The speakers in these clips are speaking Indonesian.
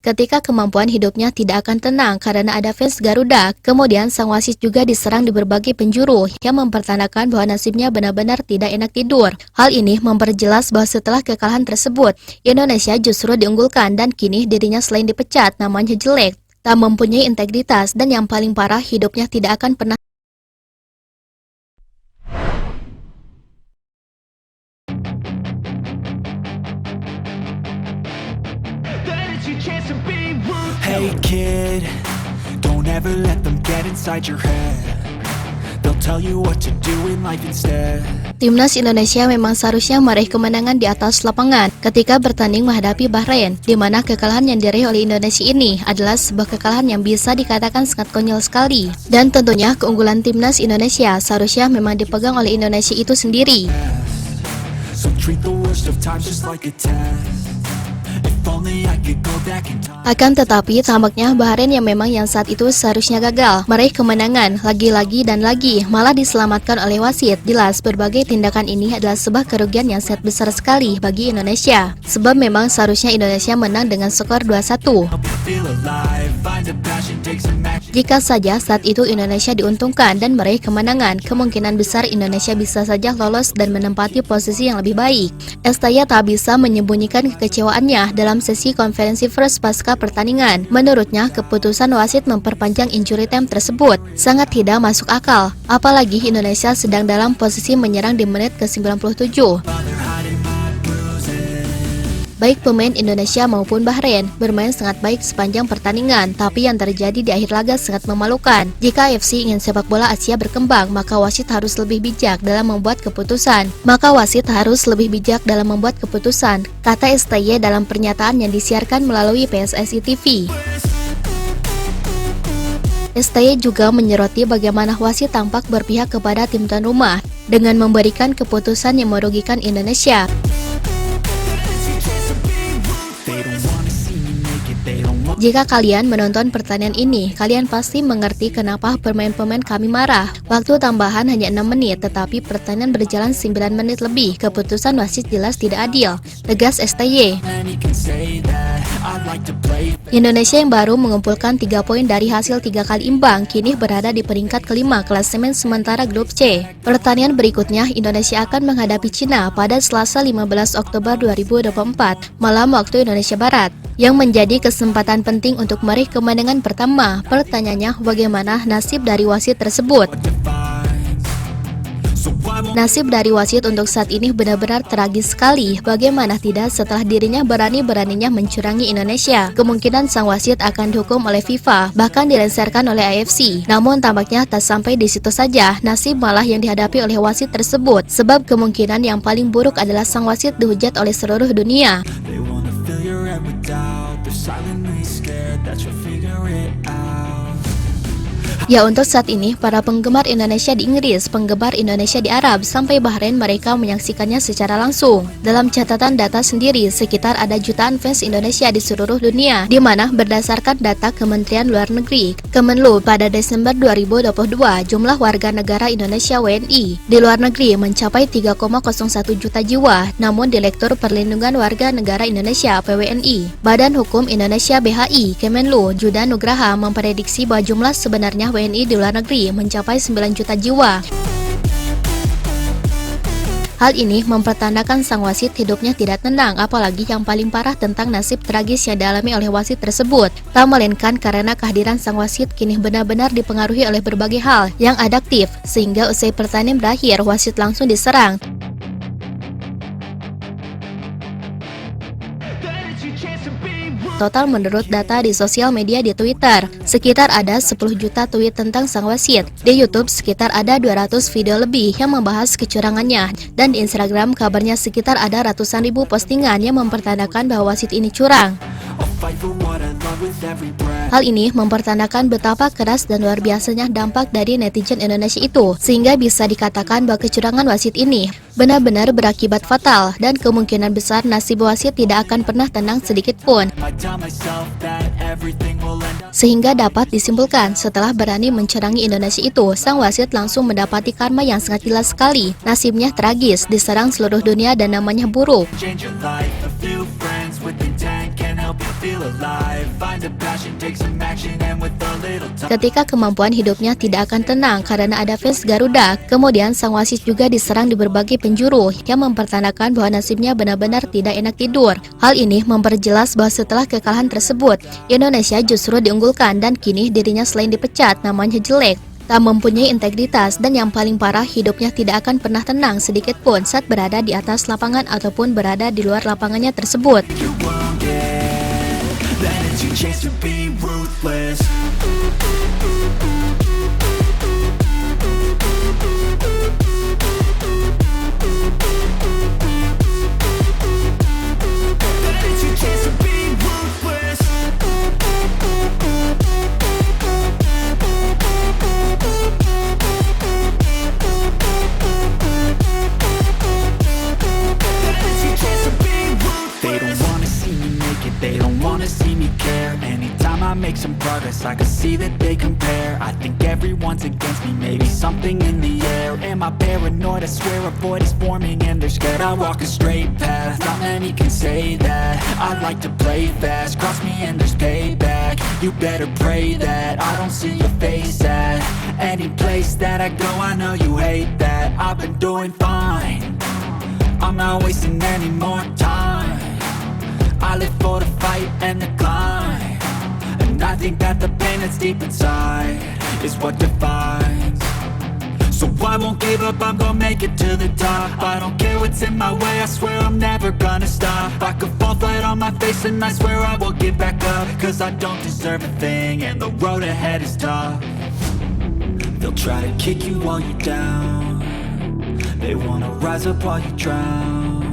ketika kemampuan hidupnya tidak akan tenang karena ada fans Garuda. Kemudian sang wasit juga diserang di berbagai penjuru yang mempertandakan bahwa nasibnya benar-benar tidak enak tidur. Hal ini memperjelas bahwa setelah kekalahan tersebut, Indonesia justru diunggulkan dan kini dirinya selain dipecat, namanya jelek, tak mempunyai integritas, dan yang paling parah hidupnya tidak akan pernah Hey kid, don't ever let them get inside your head. They'll tell you what to do in life instead. Timnas Indonesia memang seharusnya meraih kemenangan di atas lapangan ketika bertanding menghadapi Bahrain, di mana kekalahan yang diraih oleh Indonesia ini adalah sebuah kekalahan yang bisa dikatakan sangat konyol sekali. Dan tentunya keunggulan Timnas Indonesia seharusnya memang dipegang oleh Indonesia itu sendiri. So treat the worst of times just like a test. Akan tetapi tampaknya Bahrain yang memang yang saat itu seharusnya gagal meraih kemenangan lagi-lagi dan lagi malah diselamatkan oleh wasit. Jelas berbagai tindakan ini adalah sebuah kerugian yang sangat besar sekali bagi Indonesia, sebab memang seharusnya Indonesia menang dengan skor 2-1. Jika saja saat itu Indonesia diuntungkan dan meraih kemenangan, kemungkinan besar Indonesia bisa saja lolos dan menempati posisi yang lebih baik. STY tak bisa menyembunyikan kekecewaannya dalam sesi konferensi pers pasca pertandingan. Menurutnya, keputusan wasit memperpanjang injury time tersebut sangat tidak masuk akal. Apalagi Indonesia sedang dalam posisi menyerang di menit ke-97. Baik pemain Indonesia maupun Bahrain bermain sangat baik sepanjang pertandingan, tapi yang terjadi di akhir laga sangat memalukan. Jika AFC ingin sepak bola Asia berkembang, maka wasit harus lebih bijak dalam membuat keputusan. Kata STY dalam pernyataan yang disiarkan melalui PSSI TV. STY juga menyoroti bagaimana wasit tampak berpihak kepada tim tuan rumah dengan memberikan keputusan yang merugikan Indonesia. Jika kalian menonton pertandingan ini, kalian pasti mengerti kenapa pemain-pemain kami marah. Waktu tambahan hanya 6 menit, tetapi pertandingan berjalan 9 menit lebih. Keputusan wasit jelas tidak adil, tegas STY. Indonesia yang baru mengumpulkan 3 poin dari hasil 3 kali imbang, kini berada di peringkat kelima klasemen sementara grup C. Pertandingan berikutnya, Indonesia akan menghadapi Cina pada Selasa 15 Oktober 2024, malam waktu Indonesia Barat, yang menjadi kesempatan penting untuk meraih kemenangan pertama. Pertanyaannya, bagaimana nasib dari wasit tersebut? Nasib dari wasit untuk saat ini benar-benar tragis sekali. Bagaimana tidak setelah dirinya berani-beraninya mencurangi Indonesia. Kemungkinan sang wasit akan dihukum oleh FIFA, bahkan dilengsarkan oleh AFC. Namun tampaknya tak sampai di situ saja, nasib malah yang dihadapi oleh wasit tersebut. Sebab kemungkinan yang paling buruk adalah sang wasit dihujat oleh seluruh dunia. Ya, untuk saat ini, para penggemar Indonesia di Inggris, penggemar Indonesia di Arab, sampai Bahrain mereka menyaksikannya secara langsung. Dalam catatan data sendiri, sekitar ada jutaan fans Indonesia di seluruh dunia, di mana berdasarkan data Kementerian Luar Negeri, Kemenlu, pada Desember 2022, jumlah warga negara Indonesia WNI di luar negeri mencapai 3,01 juta jiwa. Namun Direktur Perlindungan Warga Negara Indonesia (PWNI), Badan Hukum Indonesia BHI, Kemenlu, Judan Nugraha memprediksi bahwa jumlah sebenarnya WNI di luar negeri mencapai 9 juta jiwa. Hal ini mempertandakan sang wasit hidupnya tidak tenang, apalagi yang paling parah tentang nasib tragis yang dialami oleh wasit tersebut. Tak melainkan karena kehadiran sang wasit kini benar-benar dipengaruhi oleh berbagai hal yang adaptif, sehingga usai pertandingan berakhir, wasit langsung diserang. Total menurut data di sosial media di Twitter, sekitar ada 10 juta tweet tentang sang wasit. Di YouTube sekitar ada 200 video lebih yang membahas kecurangannya. Dan di Instagram kabarnya sekitar ada ratusan ribu postingan yang mempertandakan bahwa wasit ini curang. Hal ini mempertandakan betapa keras dan luar biasanya dampak dari netizen Indonesia itu, sehingga bisa dikatakan bahwa kecurangan wasit ini benar-benar berakibat fatal, dan kemungkinan besar nasib wasit tidak akan pernah tenang sedikit pun. Sehingga dapat disimpulkan, setelah berani mencurangi Indonesia itu, sang wasit langsung mendapati karma yang sangat jelas sekali. Nasibnya tragis, diserang seluruh dunia dan namanya buruk. feel alive. Find a passion, take some action, and with a little time. Ketika kemampuan hidupnya tidak akan tenang karena ada fans Garuda, kemudian sang wasit juga diserang di berbagai penjuru yang mempertandakan bahwa nasibnya benar-benar tidak enak tidur. Hal ini memperjelas bahwa setelah kekalahan tersebut, Indonesia justru diunggulkan dan kini dirinya selain dipecat, namanya jelek, tak mempunyai integritas, dan yang paling parah, hidupnya tidak akan pernah tenang sedikit pun saat berada di atas lapangan ataupun berada di luar lapangannya tersebut. You won't get, then it's your chance to be ruthless. Then it's your chance to be ruthless. They don't wanna see me make it, they don't wanna see me care. Anytime I make some progress, I can see that they compare. I think everyone's against me, maybe something in the air. Am I paranoid? I swear a void is forming and they're scared. I walk a straight path, not many can say that. I like to play fast, cross me and there's payback. You better pray that I don't see your face at any place that I go. I know you hate that. I've been doing fine, I'm not wasting any more time. I live for the fight and the climb, and I think that the pain that's deep inside is what defines. So I won't give up, I'm gonna make it to the top. I don't care what's in my way, I swear I'm never gonna stop. I could fall flat on my face and I swear I will get back up, cause I don't deserve a thing and the road ahead is tough. They'll try to kick you while you're down, they wanna rise up while you drown.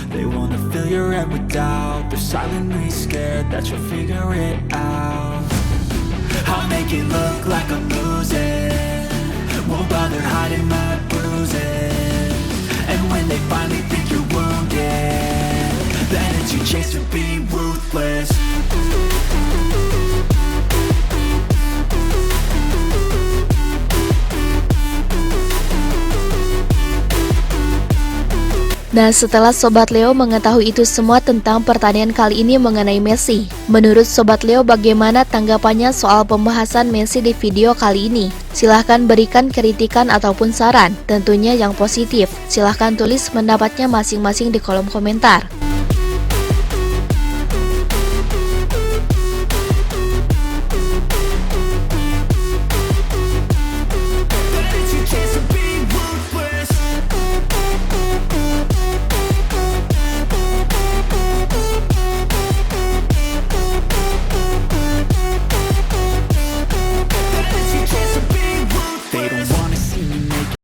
They wanna fill your head with doubt, they're silently scared that you'll figure it out. I'll make it look like I'm losing, won't bother hiding my bruises. And when they finally think you're wounded, then it's your chance to be ruthless. Nah, setelah Sobat Leo mengetahui itu semua tentang pertandingan kali ini mengenai Messi, menurut Sobat Leo bagaimana tanggapannya soal pembahasan Messi di video kali ini? Silahkan berikan kritikan ataupun saran, tentunya yang positif. Silahkan tulis pendapatnya masing-masing di kolom komentar.